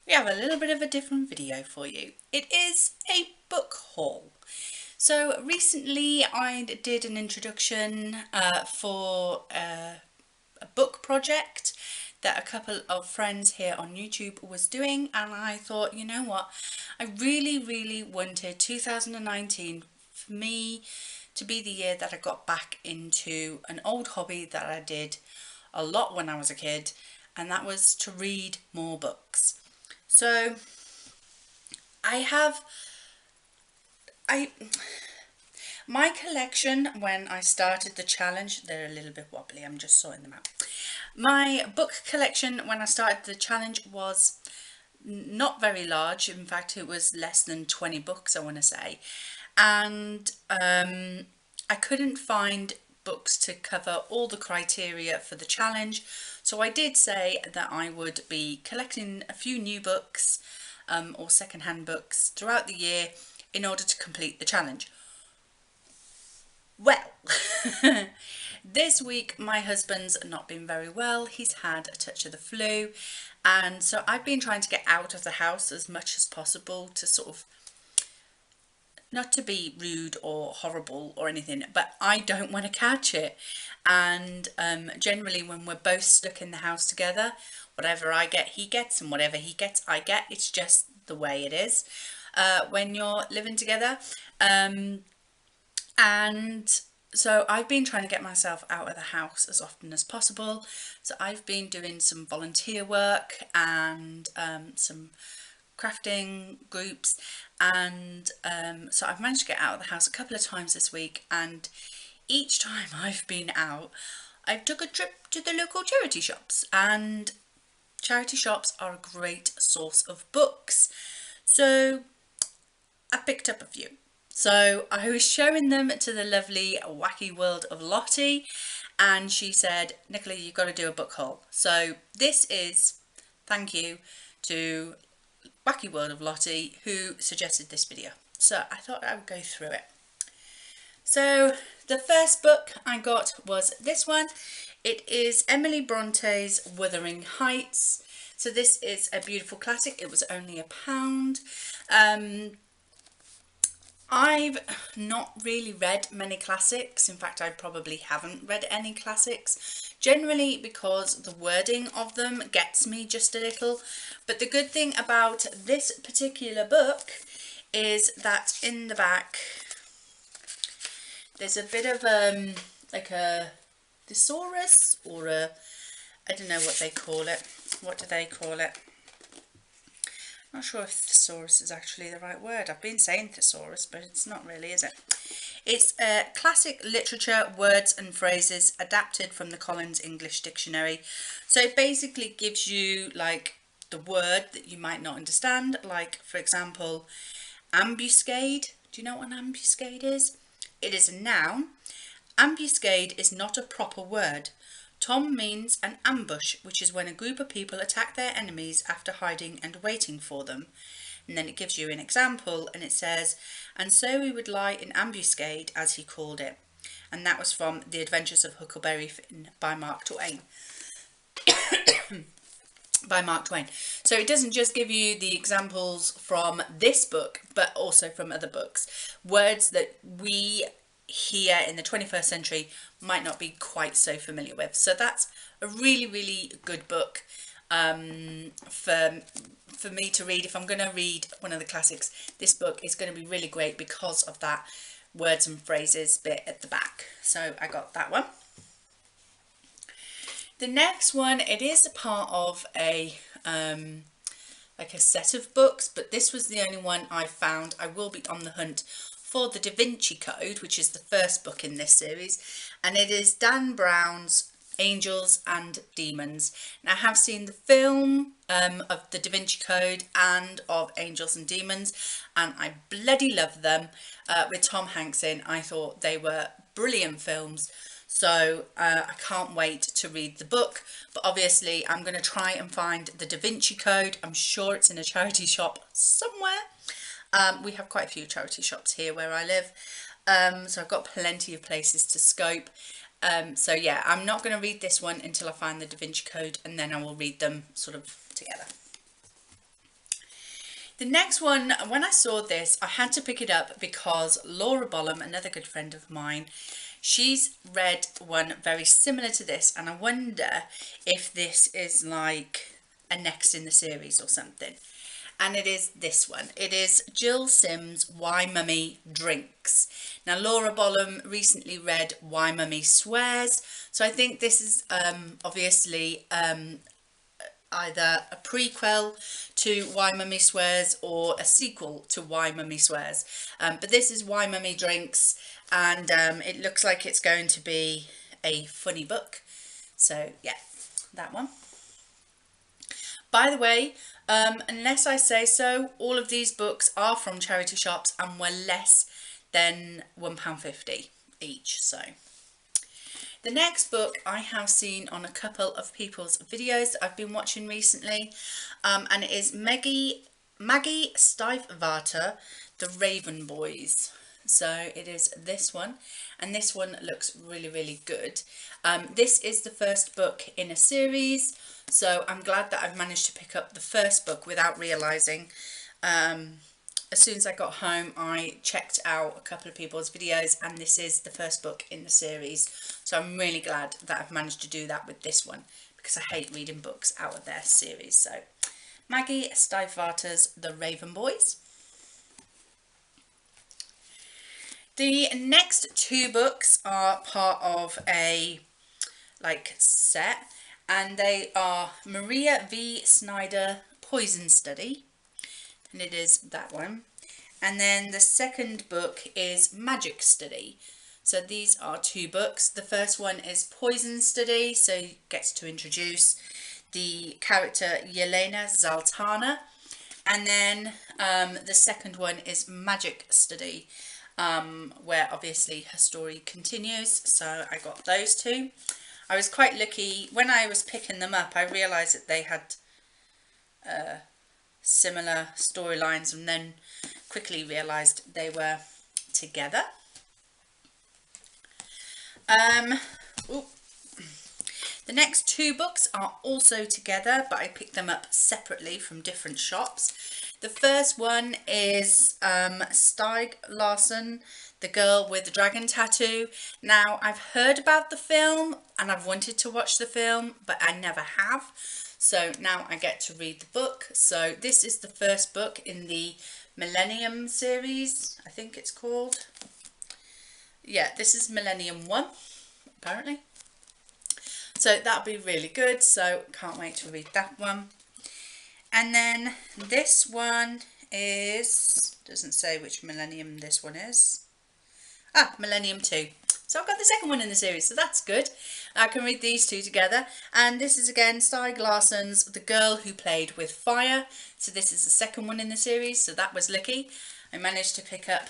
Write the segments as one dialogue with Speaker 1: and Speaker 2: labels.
Speaker 1: we have a little bit of a different video for you. It is a book haul. So recently I did an introduction for a book project that a couple of friends here on YouTube was doing, and I thought, you know what, I really wanted 2019 for me to be the year that I got back into an old hobby that I did a lot when I was a kid, and that was to read more books. So I have I my collection when I started the challenge, they're a little bit wobbly, I'm just sorting them out. My book collection when I started the challenge was not very large. In fact, it was less than 20 books, I want to say. And I couldn't find books to cover all the criteria for the challenge. So I did say that I would be collecting a few new books or secondhand books throughout the year in order to complete the challenge. Well, this week my husband's not been very well. He's had a touch of the flu, and so I've been trying to get out of the house as much as possible to sort of, not to be rude or horrible or anything, but I don't want to catch it. And generally when we're both stuck in the house together, whatever I get he gets, and whatever he gets I get. It's just the way it is when you're living together. And so I've been trying to get myself out of the house as often as possible. So I've been doing some volunteer work and some crafting groups, and so I've managed to get out of the house a couple of times this week, and each time I've been out I've took a trip to the local charity shops, and charity shops are a great source of books. So I picked up a few. So I was showing them to the lovely Wacky World of Lottie, and she said, Nicola, you've got to do a book haul. So this is thank you to Wacky World of Lottie who suggested this video. So I thought I would go through it. So the first book I got was this one. It is Emily Bronte's Wuthering Heights. So this is a beautiful classic. It was only £1. I've not really read many classics. In fact, I probably haven't read any classics, generally because the wording of them gets me just a little. But the good thing about this particular book is that in the back there's a bit of like a thesaurus, or a, I don't know what they call it. What do they call it? Not sure if thesaurus is actually the right word. I've been saying thesaurus, but it's not really, is it? It's classic literature, words and phrases adapted from the Collins English Dictionary. So it basically gives you like the word that you might not understand. Like, for example, ambuscade. Do you know what an ambuscade is? It is a noun. Ambuscade is not a proper word. Tom means an ambush, which is when a group of people attack their enemies after hiding and waiting for them. And then it gives you an example, and it says, and so we would lie in ambuscade, as he called it. And that was from The Adventures of Huckleberry Finn by Mark Twain. By Mark Twain. So it doesn't just give you the examples from this book, but also from other books. Words that we here in the 21st century might not be quite so familiar with. So that's a really good book for me to read. If I'm going to read one of the classics, this book is going to be really great because of that words and phrases bit at the back. So I got that one. The next one, it is a part of a like a set of books, but this was the only one I found. I will be on the hunt for the Da Vinci Code, which is the first book in this series, and it is Dan Brown's Angels and Demons. Now, I have seen the film of the Da Vinci Code and of Angels and Demons, and I bloody love them. With Tom Hanks in, I thought they were brilliant films. So I can't wait to read the book, but obviously I'm going to try and find the Da Vinci Code. I'm sure it's in a charity shop somewhere. We have quite a few charity shops here where I live, so I've got plenty of places to scope. So yeah, I'm not going to read this one until I find the Da Vinci Code, and then I will read them sort of together. The next one, when I saw this, I had to pick it up because Laura Bollum, another good friend of mine, she's read one very similar to this, and I wonder if this is like a next in the series or something. And it is this one. It is Jill Sims' Why Mummy Drinks. Now, Laura Bollum recently read Why Mummy Swears, so I think this is obviously either a prequel to Why Mummy Swears or a sequel to Why Mummy Swears. But this is Why Mummy Drinks, and it looks like it's going to be a funny book. So yeah, that one. By the way, unless I say so, all of these books are from charity shops and were less than £1.50 each. So the next book I have seen on a couple of people's videos that I've been watching recently, and it is Maggie Stiefvater, The Raven Boys. So it is this one, and this one looks really, really good. This is the first book in a series, so I'm glad that I've managed to pick up the first book without realising. As soon as I got home, I checked out a couple of people's videos, and this is the first book in the series. So I'm really glad that I've managed to do that with this one, because I hate reading books out of their series. So Maggie Stiefvater's The Raven Boys. The next two books are part of a set, and they are Maria V. Snyder, Poison Study, and it is that one. And then the second book is Magic Study. So these are two books. The first one is Poison Study, so he gets to introduce the character Yelena Zaltana. And then the second one is Magic Study, where obviously her story continues. So I got those two. I was quite lucky. When I was picking them up, I realised that they had similar storylines, and then quickly realised they were together. The next two books are also together, but I picked them up separately from different shops. The first one is Stieg Larsson, The Girl with the Dragon Tattoo. Now, I've heard about the film and I've wanted to watch the film, but I never have. So now I get to read the book. So this is the first book in the Millennium series, I think it's called. Yeah, this is Millennium 1, apparently. So that'll be really good. So can't wait to read that one. And then this one is, doesn't say which millennium this one is. Ah, Millennium 2. So I've got the second one in the series, so that's good. I can read these two together. And this is again Stieg Larsson's The Girl Who Played with Fire. So this is the second one in the series, so that was lucky. I managed to pick up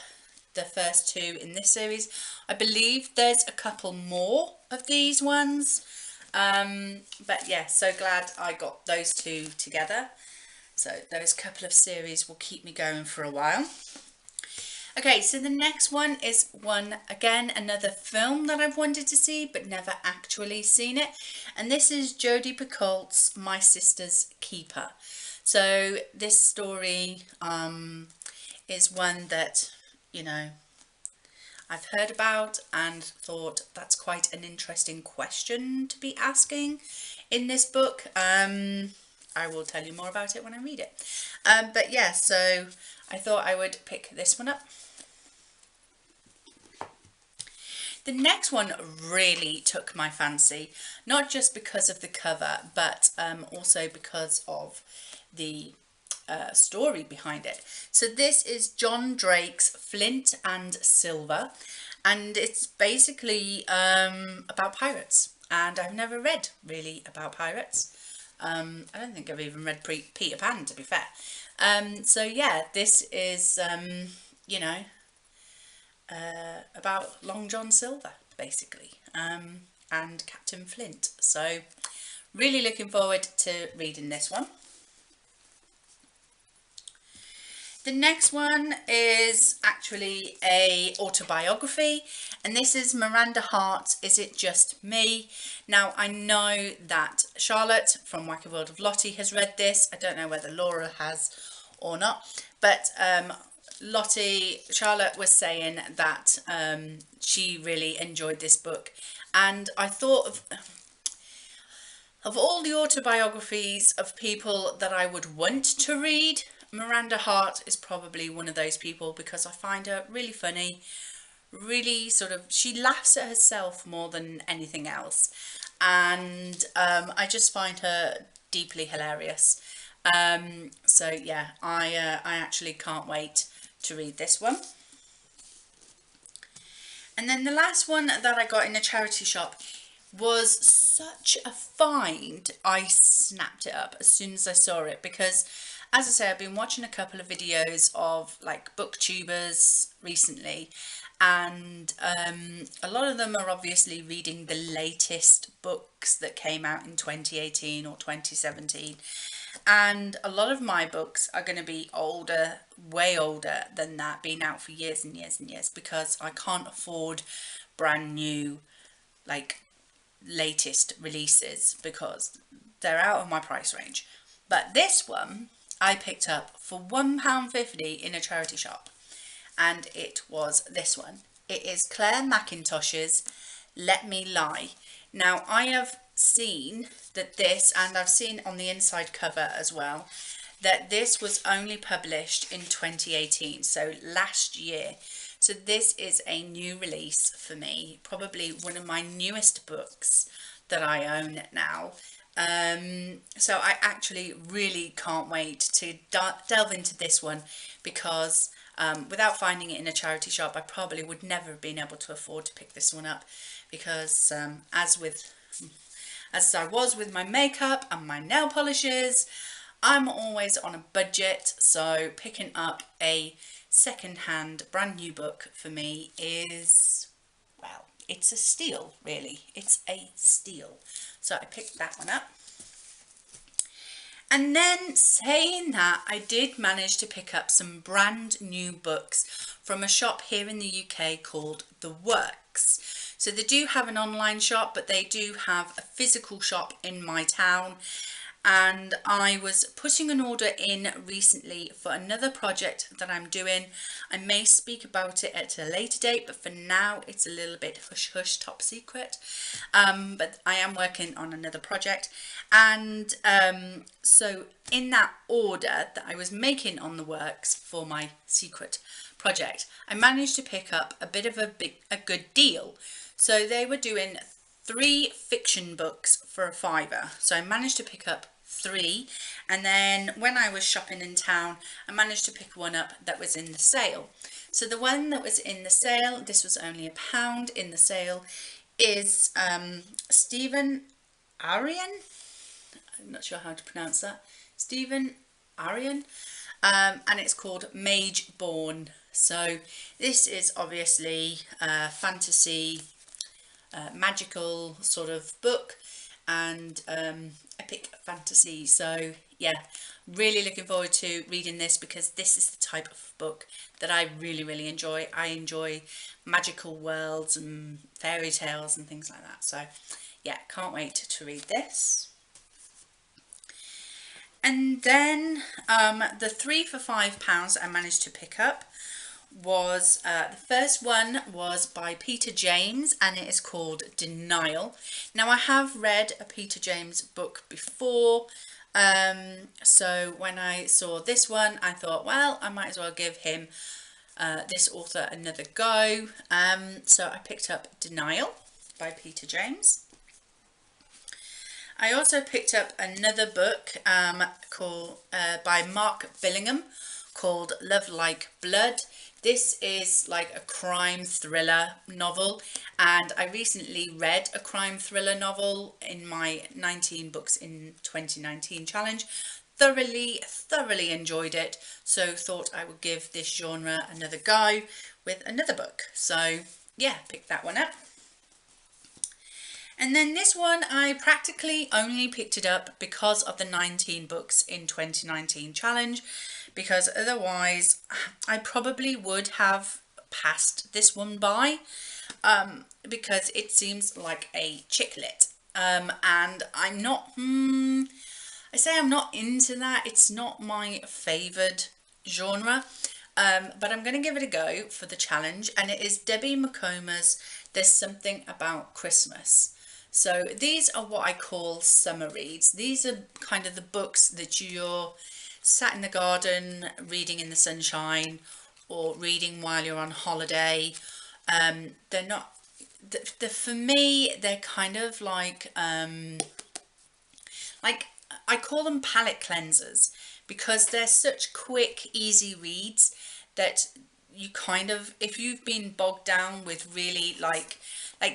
Speaker 1: the first two in this series. I believe there's a couple more of these ones. But yeah, so glad I got those two together. So those couple of series will keep me going for a while. Okay, so the next one is another film that I've wanted to see but never actually seen it. And this is Jodie Picoult's My Sister's Keeper. So this story is one that, you know, I've heard about and thought that's quite an interesting question to be asking in this book. I will tell you more about it when I read it. But yeah, so I thought I would pick this one up. The next one really took my fancy, not just because of the cover, but also because of the story behind it. So this is John Drake's Flint and Silver, and it's basically about pirates. And I've never read really about pirates. I don't think I've even read Peter Pan, to be fair. So yeah, this is, you know, about Long John Silver, basically, and Captain Flint. So really looking forward to reading this one. The next one is actually a autobiography, and this is Miranda Hart's Is It Just Me? Now, I know that Charlotte from Wacky World of Lottie has read this. I don't know whether Laura has or not. But Charlotte was saying that she really enjoyed this book, and I thought of all the autobiographies of people that I would want to read, Miranda Hart is probably one of those people, because I find her really funny, really sort of, she laughs at herself more than anything else, and I just find her deeply hilarious. So yeah, I actually can't wait to read this one. And then the last one that I got in a charity shop was such a find. I snapped it up as soon as I saw it, because as I say, I've been watching a couple of videos of like booktubers recently, and a lot of them are obviously reading the latest books that came out in 2018 or 2017, and a lot of my books are going to be older, way older than that, been out for years and years and years, because I can't afford brand new, like, latest releases, because they're out of my price range. But this one I picked up for £1.50 in a charity shop, and it was this one. It is Claire Mackintosh's Let Me Lie. Now, I have seen that this, and I've seen on the inside cover as well, that this was only published in 2018, so last year. So this is a new release for me, probably one of my newest books that I own now. So I actually really can't wait to delve into this one, because without finding it in a charity shop, I probably would never have been able to afford to pick this one up, because as I was with my makeup and my nail polishes, I'm always on a budget, so picking up a second-hand brand new book for me is, well, it's a steal, really. It's a steal. So I picked that one up. And then, saying that, I did manage to pick up some brand new books from a shop here in the UK called The Works. So they do have an online shop, but they do have a physical shop in my town. And I was putting an order in recently for another project that I'm doing. I may speak about it at a later date, but for now it's a little bit hush hush, top secret. But I am working on another project, and so in that order that I was making on The Works for my secret project, I managed to pick up a bit of a good deal. So they were doing 3 fiction books for a £5. So I managed to pick up 3, and then when I was shopping in town, I managed to pick one up that was in the sale. So the one that was in the sale, this was only £1 in the sale, is Stephen Arian. I'm not sure how to pronounce that. Stephen Arian. And it's called Mage Born. So this is obviously a fantasy, magical sort of book, and epic fantasy. So yeah, really looking forward to reading this, because this is the type of book that I really enjoy. I enjoy magical worlds and fairy tales and things like that. So yeah, can't wait to read this. And then the 3 for £5 I managed to pick up was, the first one was by Peter James, and it is called Denial. Now, I have read a Peter James book before, so when I saw this one, I thought, well, I might as well give him, this author, another go. So I picked up Denial by Peter James. I also picked up another book called by Mark Billingham, called Love Like Blood. This is like a crime thriller novel, and I recently read a crime thriller novel in my 19 books in 2019 challenge. Thoroughly enjoyed it, so thought I would give this genre another go with another book. So yeah, picked that one up. And then this one, I practically only picked it up because of the 19 books in 2019 challenge, because otherwise I probably would have passed this one by, because it seems like a chick lit, and I'm not, I say I'm not into that. It's not my favoured genre, but I'm going to give it a go for the challenge, and it is Debbie McComa's There's Something About Christmas. So these are what I call summer reads. These are kind of the books that you're sat in the garden reading in the sunshine, or reading while you're on holiday. They're not, for me, they're kind of like I call them palate cleansers, because they're such quick, easy reads that you kind of, if you've been bogged down with really like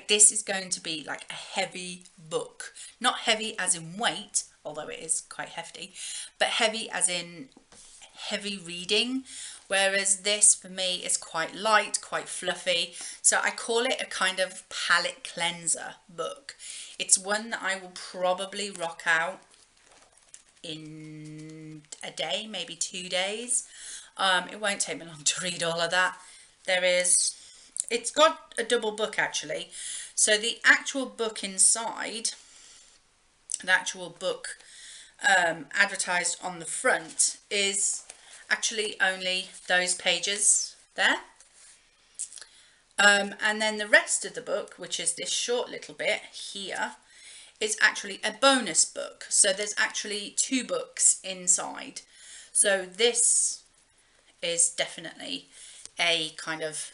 Speaker 1: this is going to be like a heavy book, not heavy as in weight, although it is quite hefty, but heavy as in heavy reading, whereas this for me is quite light, quite fluffy. So I call it a kind of palate cleanser book. It's one that I will probably rock out in a day, maybe 2 days. It won't take me long to read all of that. It's got a double book actually. So the actual book inside, the actual book advertised on the front, is actually only those pages there. And then the rest of the book, which is this short little bit here, is actually a bonus book. So there's actually 2 books inside. So this is definitely a kind of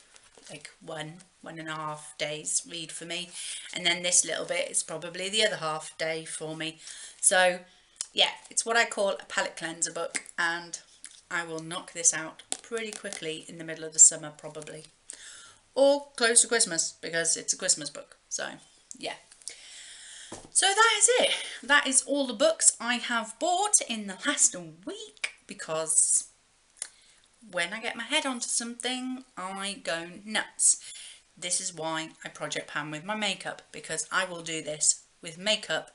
Speaker 1: like 1.5 days read for me, and then this little bit is probably the other half day for me. So yeah, it's what I call a palate cleanser book, and I will knock this out pretty quickly in the middle of the summer probably, or close to Christmas, because it's a Christmas book. So yeah, so that is it. That is all the books I have bought in the last week, because when I get my head onto something, I go nuts. This is why I project pan with my makeup, because I will do this with makeup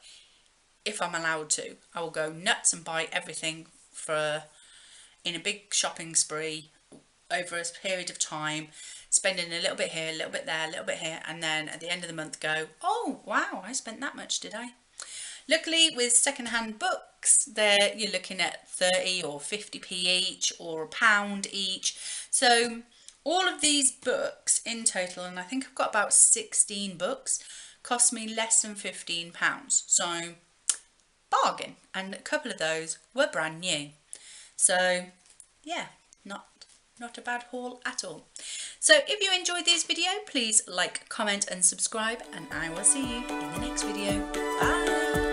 Speaker 1: if I'm allowed to. I will go nuts and buy everything in a big shopping spree over a period of time, spending a little bit here, a little bit there, a little bit here, and then at the end of the month go, oh wow, I spent that much, did I? Luckily with second-hand books, you're looking at 30 or 50p each, or £1 each. So all of these books in total, and I think I've got about 16 books, cost me less than £15. So bargain, and a couple of those were brand new. So yeah, not a bad haul at all. So if you enjoyed this video, please like, comment and subscribe, and I will see you in the next video. Bye!